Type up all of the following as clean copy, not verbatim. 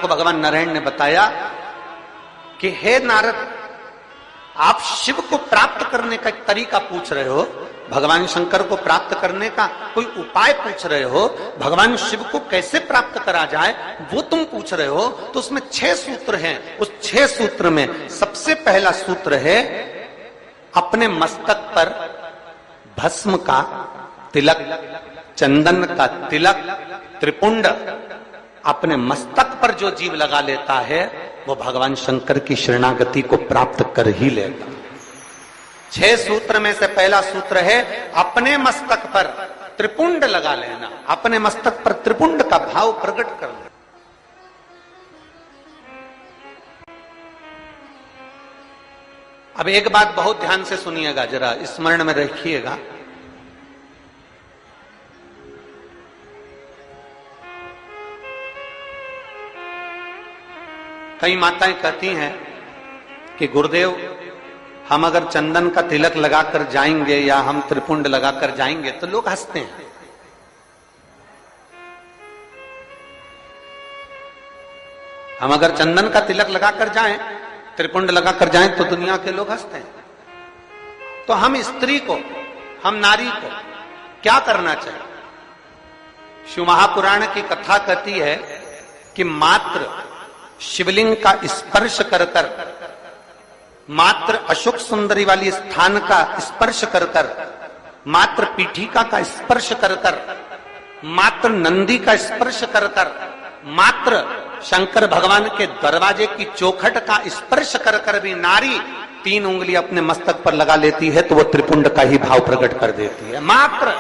को भगवान नारायण ने बताया कि हे नारद, आप शिव को प्राप्त करने का एक तरीका पूछ रहे हो, भगवान शंकर को प्राप्त करने का कोई उपाय पूछ रहे हो, भगवान शिव को कैसे प्राप्त करा जाए वो तुम पूछ रहे हो। तो उसमें 6 सूत्र हैं। उस 6 सूत्र में सबसे पहला सूत्र है अपने मस्तक पर भस्म का तिलक, चंदन का तिलक, त्रिपुंड अपने मस्तक पर जो जीव लगा लेता है वो भगवान शंकर की शरणागति को प्राप्त कर ही लेगा। 6 सूत्र में से पहला सूत्र है अपने मस्तक पर त्रिपुंड लगा लेना, अपने मस्तक पर त्रिपुंड का भाव प्रकट करना। अब एक बात बहुत ध्यान से सुनिएगा, जरा स्मरण में रखिएगा। कई माताएं कहती हैं कि गुरुदेव, हम अगर चंदन का तिलक लगाकर जाएंगे या हम त्रिपुंड लगाकर जाएंगे तो लोग हंसते हैं। हम अगर चंदन का तिलक लगाकर जाएं, त्रिपुंड लगाकर जाएं तो दुनिया के लोग हंसते हैं। तो हम स्त्री को, हम नारी को क्या करना चाहिए? शिव महापुराण की कथा कहती है कि मात्र शिवलिंग का स्पर्श कर कर, मात्र अशोक सुंदरी वाली स्थान का स्पर्श कर कर, मात्र पीठिका का स्पर्श कर कर, मात्र नंदी का स्पर्श कर कर, मात्र शंकर भगवान के दरवाजे की चौखट का स्पर्श कर कर भी नारी 3 उंगली अपने मस्तक पर लगा लेती है तो वो त्रिपुंड का ही भाव प्रकट कर देती है। मात्र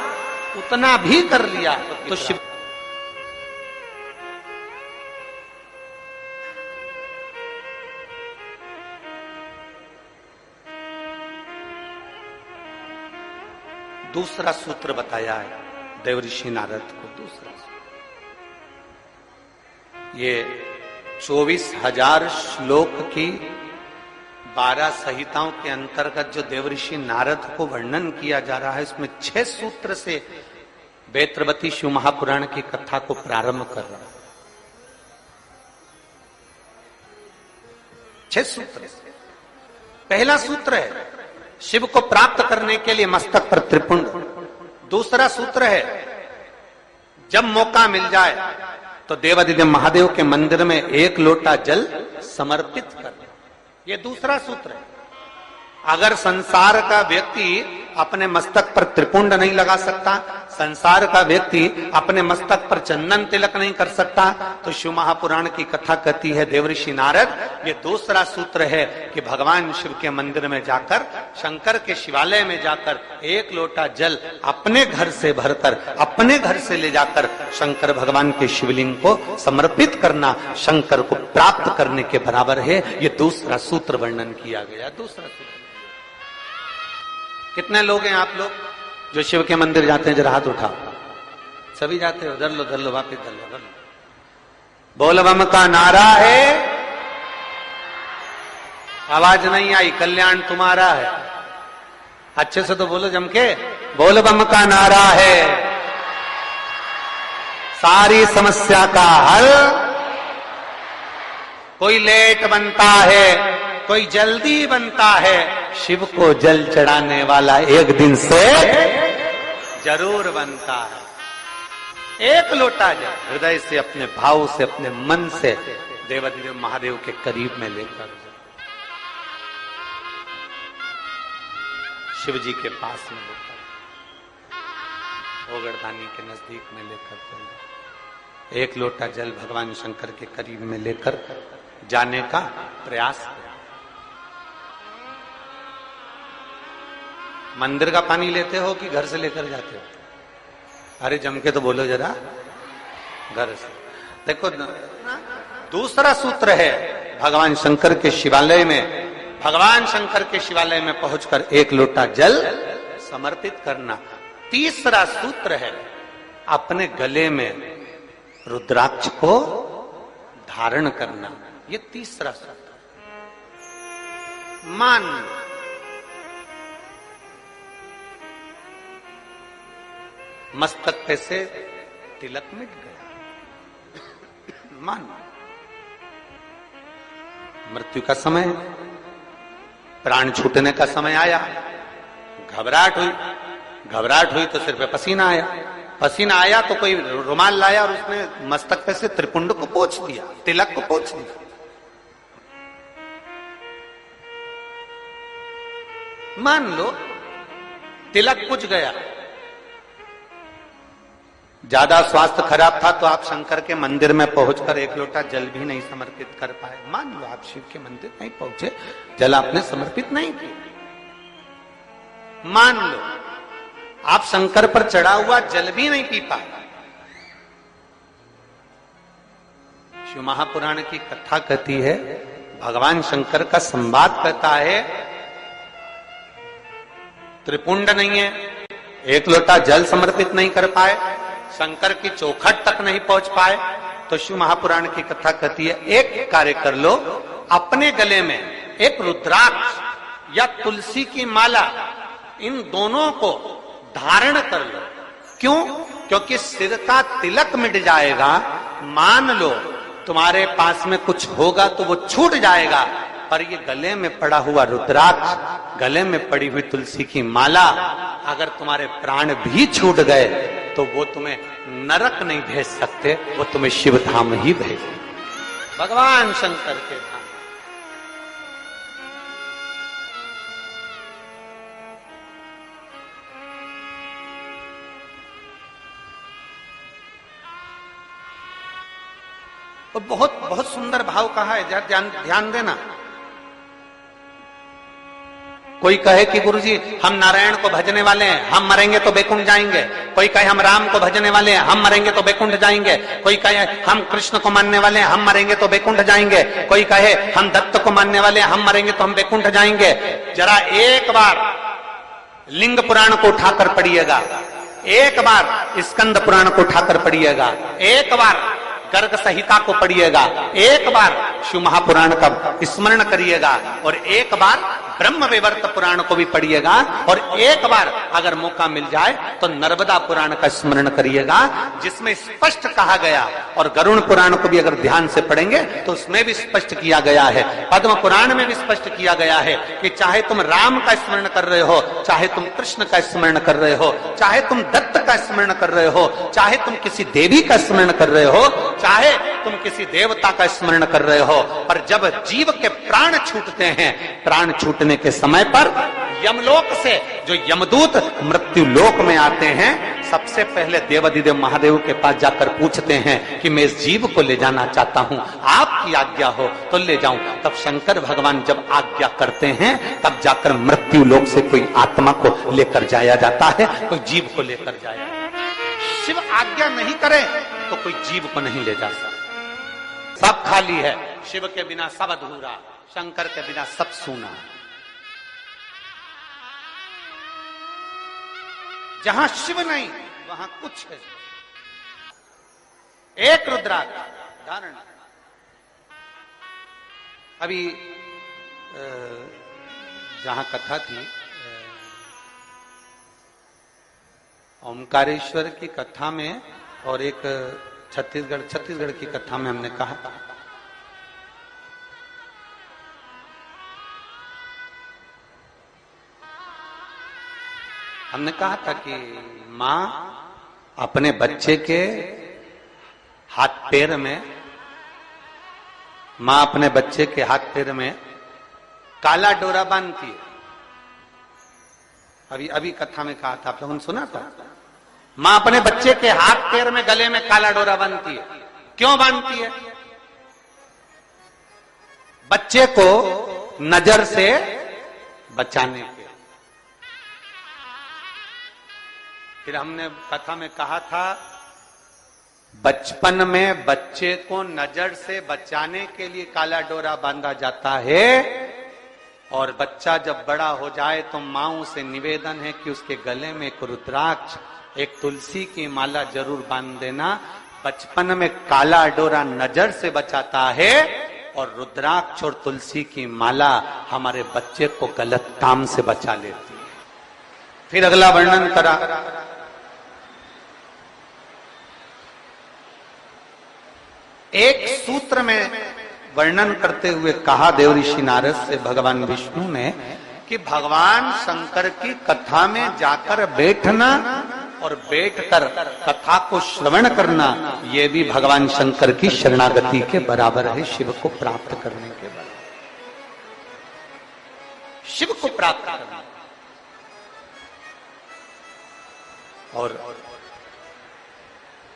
उतना भी कर लिया तो शिव। दूसरा सूत्र बताया है देवऋषि नारद को। दूसरा ये 24,000 श्लोक की 12 संहिताओं के अंतर्गत जो देवऋषि नारद को वर्णन किया जा रहा है, इसमें 6 सूत्र से वेत्रवती शिव महापुराण की कथा को प्रारंभ कर रहा है। 6 सूत्र। पहला सूत्र है शिव को प्राप्त करने के लिए मस्तक पर त्रिपुंड। दूसरा सूत्र है जब मौका मिल जाए तो देवादिदेव महादेव के मंदिर में 1 लोटा जल समर्पित कर। यह दूसरा सूत्र है। अगर संसार का व्यक्ति अपने मस्तक पर त्रिपुंड नहीं लगा सकता, संसार का व्यक्ति अपने मस्तक पर चंदन तिलक नहीं कर सकता, तो शिव महापुराण की कथा कहती है देवऋषि नारद, ये दूसरा सूत्र है कि भगवान शिव के मंदिर में जाकर, शंकर के शिवालय में जाकर 1 लोटा जल अपने घर से भरकर, अपने घर से ले जाकर शंकर भगवान के शिवलिंग को समर्पित करना शंकर को प्राप्त करने के बराबर है। ये दूसरा सूत्र वर्णन किया गया। दूसरा सूत्र। कितने लोग हैं आप लोग जो शिव के मंदिर जाते हैं? जरा हाथ उठाओ। सभी जाते हो? धर लो वापिस धर लो। बोल बम का नारा है, आवाज नहीं आई, कल्याण तुम्हारा है। अच्छे से तो बोलो जम के। बोल बम का नारा है, सारी समस्या का हल। कोई लेट बनता है, कोई जल्दी बनता है, शिव को जल चढ़ाने वाला एक दिन से जरूर बनता है। 1 लोटा जल हृदय से, अपने भाव से, अपने मन से देवादिदेव महादेव के करीब में लेकर, शिव जी के पास में लेकर, ओगड़दानी के नजदीक में लेकर चल, 1 लोटा जल भगवान शंकर के करीब में लेकर जाने का प्रयास किया। मंदिर का पानी लेते हो कि घर से लेकर जाते हो? अरे जम के तो बोलो जरा। घर से। देखो दूसरा सूत्र है भगवान शंकर के शिवालय में, भगवान शंकर के शिवालय में पहुंचकर 1 लोटा जल समर्पित करना। तीसरा सूत्र है अपने गले में रुद्राक्ष को धारण करना। ये तीसरा सूत्र। मान मस्तक पे से तिलक मिट गया, मान मृत्यु का समय, प्राण छूटने का समय आया, घबराहट हुई तो सिर पे पसीना आया तो कोई रुमाल लाया और उसने मस्तक पे से त्रिपुंड को पोंछ दिया, तिलक को पोंछ दिया। मान लो तिलक कुछ गया, ज्यादा स्वास्थ्य खराब था तो आप शंकर के मंदिर में पहुंचकर एक लोटा जल भी नहीं समर्पित कर पाए। मान लो आप शिव के मंदिर नहीं पहुंचे, जल आपने समर्पित नहीं किया। मान लो आप शंकर पर चढ़ा हुआ जल भी नहीं पी पाए। शिव महापुराण की कथा कहती है, भगवान शंकर का संवाद कहता है, त्रिपुंड नहीं है, एक लोटा जल समर्पित नहीं कर पाए, शंकर की चौखट तक नहीं पहुंच पाए, तो शिव महापुराण की कथा कहती है, एक कार्य कर लो, अपने गले में एक रुद्राक्ष या तुलसी की माला, इन दोनों को धारण कर लो। क्यों? क्योंकि सिर का तिलक मिट जाएगा। मान लो तुम्हारे पास में कुछ होगा तो वो छूट जाएगा, पर ये गले में पड़ा हुआ रुद्राक्ष, गले में पड़ी हुई तुलसी की माला, अगर तुम्हारे प्राण भी छूट गए तो वो तुम्हें नरक नहीं भेज सकते, वो तुम्हें शिव धाम ही भेजेंगे, भगवान शंकर के धाम। और बहुत बहुत सुंदर भाव कहा है, ध्यान देना। कोई कहे कि गुरुजी हम नारायण को भजने वाले हैं, हम मरेंगे तो बैकुंठ जाएंगे। कोई कहे हम राम को भजने वाले हैं, हम मरेंगे तो बैकुंठ जाएंगे। कोई कहे हम कृष्ण को मानने वाले हैं, हम मरेंगे तो बैकुंठ जाएंगे। कोई कहे हम दत्त को मानने वाले हैं, हम मरेंगे तो हम बैकुंठ जाएंगे। जरा एक बार लिंग पुराण को उठाकर पढ़िएगा, एक बार स्कंद पुराण को उठाकर पढ़िएगा, एक बार गर्ग संहिता को पढ़िएगा, एक बार शिव महापुराण का स्मरण करिएगा, और एक बार ब्रह्म वैवर्त पुराण को भी पढ़िएगा, और एक बार अगर मौका मिल जाए तो नर्मदा पुराण का स्मरण करिएगा, जिसमें स्पष्ट कहा गया, और गरुण पुराण को भी अगर ध्यान से पढ़ेंगे तो उसमें भी स्पष्ट किया गया है, पद्म पुराण में भी स्पष्ट किया गया है कि चाहे तुम राम का स्मरण कर रहे हो, चाहे तुम कृष्ण का स्मरण कर रहे हो, चाहे तुम दत्त का स्मरण कर रहे हो, चाहे तुम किसी देवी का स्मरण कर रहे हो, चाहे तुम किसी देवता का स्मरण कर रहे हो, पर जब जीव के प्राण छूटते हैं, प्राण छूटने के समय पर यमलोक से जो यमदूत मृत्यु लोक में आते हैं, सबसे पहले देवाधिदेव महादेव के पास जाकर पूछते हैं कि मैं इस जीव को ले जाना चाहता हूं, आपकी आज्ञा हो तो ले जाऊं। तब शंकर भगवान जब आज्ञा करते हैं, तब जाकर मृत्यु लोक से कोई आत्मा को लेकर जाया जाता है, कोई जीव को लेकर जाया। शिव आज्ञा नहीं करे तो कोई जीव को नहीं ले जा सकता। सब खाली है, शिव के बिना सब अधूरा, शंकर के बिना सब सूना। जहां शिव नहीं वहां कुछ है। एक रुद्राक्ष धारण। अभी जहां कथा थी, ओमकारेश्वर की कथा में और एक छत्तीसगढ़ की कथा में हमने कहा था कि मां अपने बच्चे के हाथ पैर में काला डोरा बांधती है। अभी कथा में कहा था, आप लोगों ने सुना था। मां अपने बच्चे के हाथ पैर में गले में काला डोरा बांधती है। क्यों बांधती है? बच्चे को नजर से बचाने के। फिर हमने कथा में कहा था, बचपन में बच्चे को नजर से बचाने के लिए काला डोरा बांधा जाता है, और बच्चा जब बड़ा हो जाए तो मां से निवेदन है कि उसके गले में एक रुद्राक्ष, एक तुलसी की माला जरूर बांध देना। बचपन में काला डोरा नजर से बचाता है, और रुद्राक्ष और तुलसी की माला हमारे बच्चे को गलत काम से बचा लेती है। फिर अगला वर्णन करा, एक सूत्र में वर्णन करते हुए कहा देव ऋषि नारद से भगवान विष्णु ने कि भगवान शंकर की कथा में जाकर बैठना और बैठकर कथा को श्रवण करना, यह भी भगवान शंकर की शरणागति के बराबर है, शिव को प्राप्त करने के बराबर। शिव को प्राप्त करना। और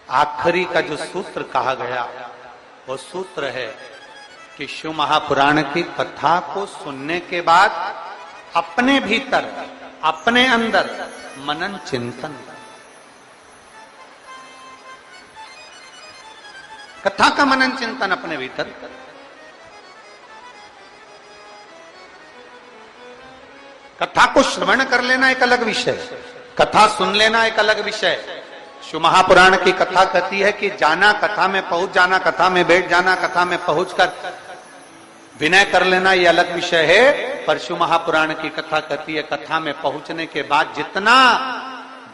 आखिरी का जो सूत्र कहा गया वो सूत्र है कि शिव महापुराण की कथा को सुनने के बाद अपने भीतर, अपने अंदर मनन चिंतन, कथा का मनन चिंतन अपने भीतर। कथा को श्रवण कर लेना एक अलग विषय, कथा सुन लेना एक अलग विषय। शिव महापुराण की कथा कहती है कि जाना, कथा में पहुंच जाना, कथा में बैठ जाना, कथा में पहुंचकर विनय कर लेना, यह अलग विषय है। पर शिव महापुराण की कथा कहती है कथा में पहुंचने के बाद जितना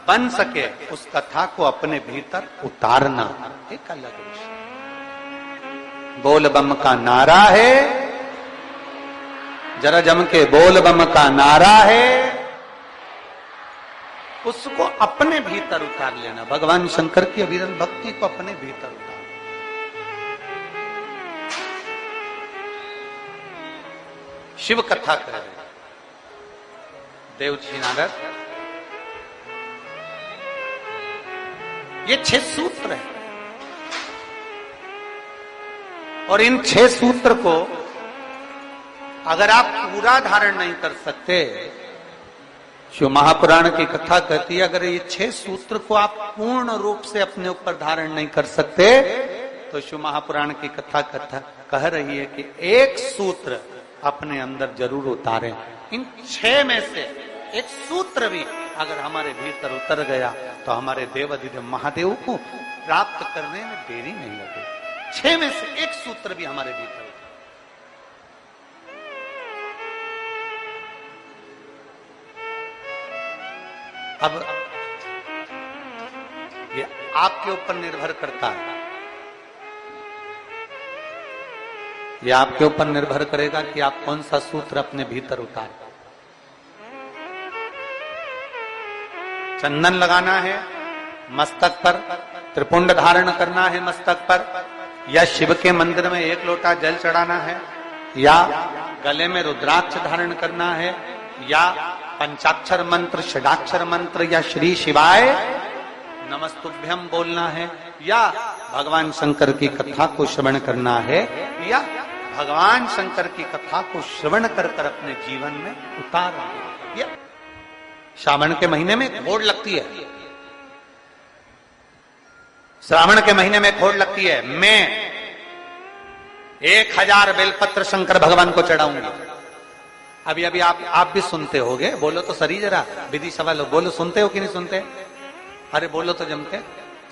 बन सके उस कथा को अपने भीतर उतारना एक अलग विषय। बोल बम का नारा है, जरा जम के बोल बम का नारा है, उसको अपने भीतर उतार लेना। भगवान शंकर की अविरल भक्ति को अपने भीतर उतार। शिव कथा कह रहे देवजी नारद, ये 6 सूत्र है और इन 6 सूत्र को अगर आप पूरा धारण नहीं कर सकते, शिव महापुराण की कथा कहती है अगर ये 6 सूत्र को आप पूर्ण रूप से अपने ऊपर धारण नहीं कर सकते तो शिव महापुराण की कथा कह रही है कि एक सूत्र अपने अंदर जरूर उतारें। इन 6 में से एक सूत्र भी अगर हमारे भीतर उतर गया तो हमारे देवाधिदेव महादेव को प्राप्त करने में देरी नहीं लगेगी। 6 में से एक सूत्र भी हमारे भीतर। अब ये आपके ऊपर निर्भर करता है, ये आपके ऊपर निर्भर करेगा कि आप कौन सा सूत्र अपने भीतर उतार। चंदन लगाना है मस्तक पर, त्रिपुंड धारण करना है मस्तक पर, या शिव के मंदिर में 1 लोटा जल चढ़ाना है, या गले में रुद्राक्ष धारण करना है, या पंचाक्षर मंत्र, षडाक्षर मंत्र, या श्री शिवाय नमस्तुभ्यम बोलना है, या भगवान शंकर की कथा को श्रवण करना है, या भगवान शंकर की कथा को श्रवण कर कर अपने जीवन में उतार। श्रावण के महीने में घोड़ लगती है, श्रावण के महीने में घोड़ लगती है। मैं 1000 बेलपत्र शंकर भगवान को चढ़ाऊंगा। अभी अभी आप भी सुनते होगे, बोलो तो सही जरा, विधि सवाल बोलो, सुनते हो कि नहीं सुनते? अरे बोलो तो जम के,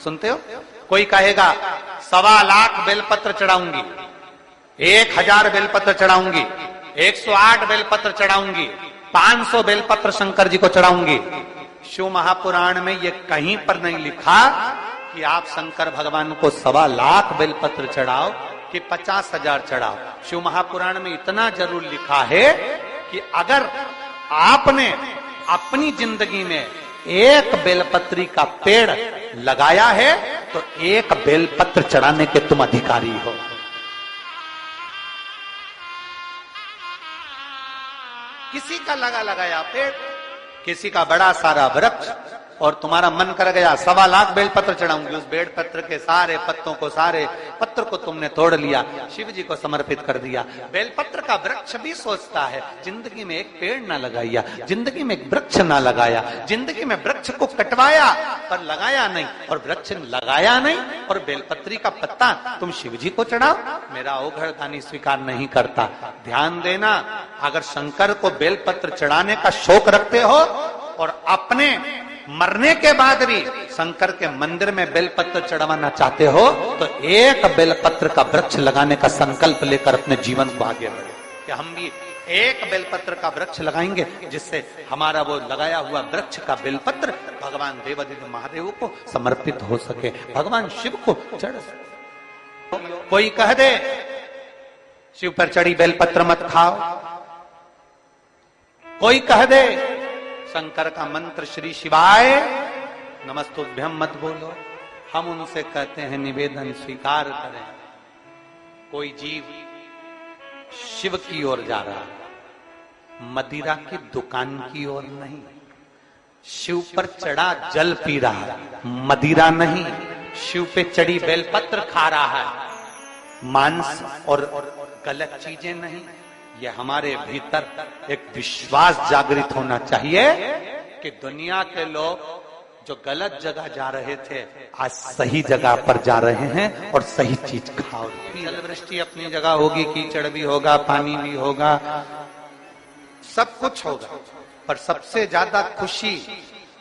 सुनते हो? कोई कहेगा 1.25 लाख बेलपत्र चढ़ाऊंगी, 1000 बेलपत्र चढ़ाऊंगी, 108 बेलपत्र चढ़ाऊंगी, 500 बेलपत्र शंकर जी को चढ़ाऊंगी। शिव महापुराण में ये कहीं पर नहीं लिखा कि आप शंकर भगवान को 1.25 लाख बेलपत्र चढ़ाओ कि 50,000 चढ़ाओ। शिव महापुराण में इतना जरूर लिखा है कि अगर आपने अपनी जिंदगी में 1 बेलपत्री का पेड़ लगाया है तो 1 बेलपत्र चढ़ाने के तुम अधिकारी हो। किसी का लगाया पेड़, किसी का बड़ा सारा वृक्ष, और तुम्हारा मन कर गया 1.25 लाख बेलपत्र चढ़ाऊंगी, उस बेलपत्र के सारे पत्तों को, सारे पत्र को तुमने तोड़ लिया, शिव जी को समर्पित कर दिया। बेलपत्र का वृक्ष भी सोचता है जिंदगी में एक पेड़ ना लगाया, जिंदगी में एक वृक्ष ना लगाया, जिंदगी में वृक्ष को कटवाया पर लगाया नहीं, और वृक्ष लगाया नहीं और बेलपत्री का पत्ता तुम शिव जी को चढ़ाओ, मेरा ओघड़ दानी स्वीकार नहीं करता। ध्यान देना, अगर शंकर को बेलपत्र चढ़ाने का शौक रखते हो और अपने मरने के बाद भी शंकर के मंदिर में बेलपत्र चढ़वाना चाहते हो तो 1 बेलपत्र का वृक्ष लगाने का संकल्प लेकर अपने जीवन को आगे बढ़े कि हम भी 1 बेलपत्र का वृक्ष लगाएंगे, जिससे हमारा वो लगाया हुआ वृक्ष का बेलपत्र भगवान देवाधिदेव महादेव को समर्पित हो सके, भगवान शिव को चढ़ सके। कोई कह दे शिव पर चढ़ी बेलपत्र मत खाओ। कोई कह दे शंकर का मंत्र श्री शिवाय नमस्तुभ्यम मत बोलो, हम उनसे कहते हैं निवेदन स्वीकार करें। कोई जीव शिव की ओर जा रहा है, मदिरा की दुकान की ओर नहीं। शिव पर चढ़ा जल पी रहा है, मदिरा नहीं। शिव पे चढ़ी बेलपत्र खा रहा है, मांस और गलत चीजें नहीं। ये हमारे भीतर एक विश्वास जागृत होना चाहिए कि दुनिया के लोग जो गलत जगह जा रहे थे आज सही जगह पर जा रहे हैं और सही चीज खाओ। जल वृष्टि अपनी जगह होगी, कीचड़ भी होगा, पानी भी होगा, सब कुछ होगा, पर सबसे ज्यादा खुशी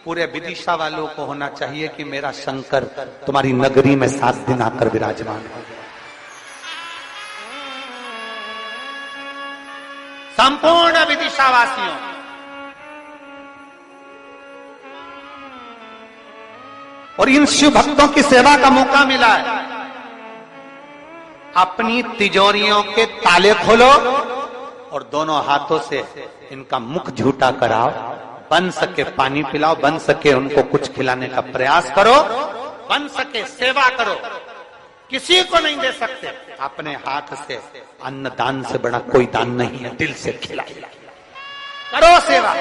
पूरे विदिशा वालों को होना चाहिए कि मेरा शंकर तुम्हारी नगरी में 7 दिन आकर विराजमान हो गया। संपूर्ण विदिशावासियों, और इन शिव भक्तों की सेवा का मौका मिला है। अपनी तिजोरियों के ताले खोलो और दोनों हाथों से इनका मुख झूठा कराओ, बन सके पानी पिलाओ, बन सके उनको कुछ खिलाने का प्रयास करो, बन सके सेवा करो। किसी को नहीं दे सकते, अपने हाथ से अन्न दान से बड़ा कोई दान नहीं है। दिल से खिलाओ, करो सेवा।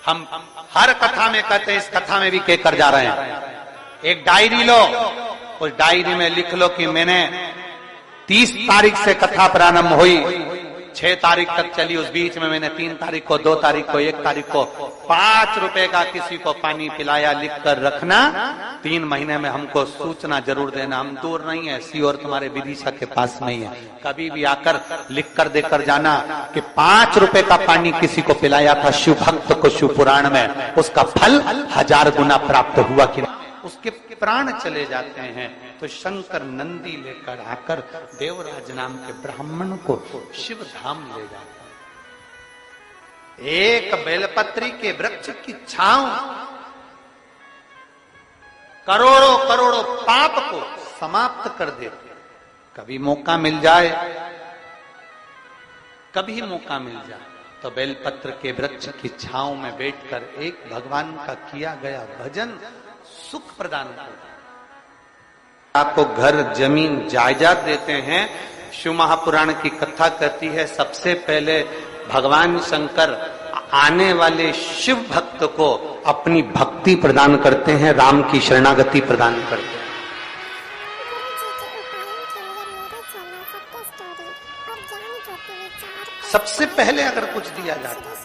हम हर कथा में कहते हैं, इस कथा में भी कह कर जा रहे हैं। एक डायरी लो, उस डायरी में लिख लो कि मैंने 30 तारीख से कथा प्रारंभ हुई, 6 तारीख तक चली, उस बीच में मैंने 3 तारीख को, 2 तारीख को, 1 तारीख को 5 रुपए का किसी को पानी पिलाया, लिख कर रखना। 3 महीने में हमको सूचना जरूर देना। हम दूर नहीं है, सीओर तुम्हारे विदिशा के पास नहीं है, कभी भी आकर लिख कर देकर जाना कि 5 रुपए का पानी किसी को पिलाया था शिव भक्त को शिव पुराण में, उसका फल 1000 गुना प्राप्त हुआ कि उसके प्राण चले जाते हैं। तो शंकर नंदी लेकर आकर देवराज नाम के ब्राह्मण को शिव धाम ले जाता है। एक बेलपत्री के वृक्ष की छांव करोड़ों करोड़ों पाप को समाप्त कर देती। कभी मौका मिल जाए, कभी मौका मिल जाए तो बेलपत्र के वृक्ष की छांव में बैठकर एक भगवान का किया गया भजन सुख प्रदान करता। आपको घर जमीन जायदाद देते हैं। शिव महापुराण की कथा कहती है सबसे पहले भगवान शंकर आने वाले शिव भक्त को अपनी भक्ति प्रदान करते हैं, राम की शरणागति प्रदान करते हैं। सबसे पहले अगर कुछ दिया जाता है